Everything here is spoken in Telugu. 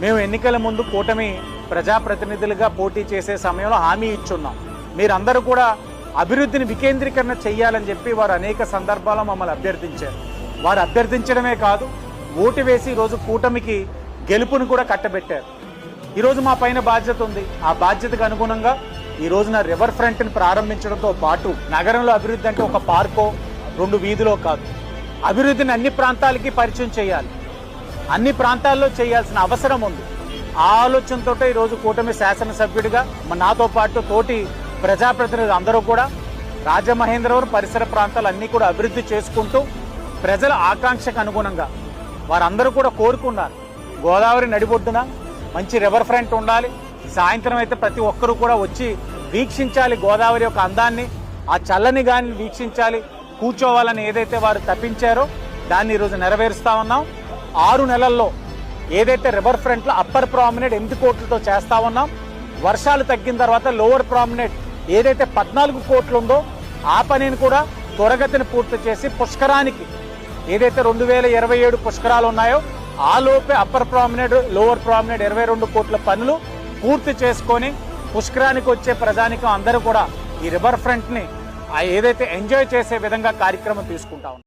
మేము ఎన్నికల ముందు కూటమి ప్రజాప్రతినిధులుగా పోటీ చేసే సమయంలో హామీ ఇచ్చున్నాం. మీరందరూ కూడా అభివృద్ధిని వికేంద్రీకరణ చేయాలని చెప్పి వారు అనేక సందర్భాల్లో మమ్మల్ని అభ్యర్థించారు. వారు అభ్యర్థించడమే కాదు, ఓటు వేసి ఈరోజు కూటమికి గెలుపును కూడా కట్టబెట్టారు. ఈరోజు మా పైన బాధ్యత ఉంది. ఆ బాధ్యతకు అనుగుణంగా ఈ రోజున రివర్ ఫ్రంట్ని ప్రారంభించడంతో పాటు నగరంలో అభివృద్ధి అంటే ఒక పార్కో 2 వీధిలో కాదు, అభివృద్ధిని అన్ని ప్రాంతాలకి పరిచయం చేయాలి. అన్ని ప్రాంతాల్లో చేయాల్సిన అవసరం ఉంది. ఆ ఆలోచనతో ఈరోజు కూటమి శాసనసభ్యుడిగా నాతో పాటు తోటి ప్రజాప్రతినిధులు అందరూ కూడా రాజమహేంద్రవరం పరిసర ప్రాంతాలన్నీ కూడా అభివృద్ధి చేసుకుంటూ ప్రజల ఆకాంక్షకు అనుగుణంగా వారందరూ కూడా కోరుకున్నారు. గోదావరి నడిబొడ్డున మంచి రివర్ ఫ్రంట్ ఉండాలి. సాయంత్రం అయితే ప్రతి ఒక్కరూ కూడా వచ్చి వీక్షించాలి గోదావరి యొక్క అందాన్ని, ఆ చల్లని గాలిని వీక్షించాలి, కూర్చోవాలని ఏదైతే వారు తప్పించారో దాన్ని ఈరోజు నెరవేరుస్తా ఉన్నాం. 6 నెలల్లో ఏదైతే రివర్ ఫ్రంట్లో అప్పర్ ప్రామినేట్ 8 కోట్లతో చేస్తా ఉన్నాం. వర్షాలు తగ్గిన తర్వాత లోవర్ ప్రామినేట్ ఏదైతే 14 కోట్లు ఉందో ఆ పనిని కూడా త్వరగతిని పూర్తి చేసి పుష్కరానికి ఏదైతే 2027 పుష్కరాలు ఉన్నాయో ఆ లోపే అప్పర్ ప్రామినేట్ లోవర్ ప్రామినేట్ 22 కోట్ల పనులు పూర్తి చేసుకొని పుష్కరానికి వచ్చే ప్రజానికం అందరూ కూడా ఈ రివర్ ఫ్రంట్ని ఏదైతే ఎంజాయ్ చేసే విధంగా కార్యక్రమం తీసుకుంటా ఉన్నాం.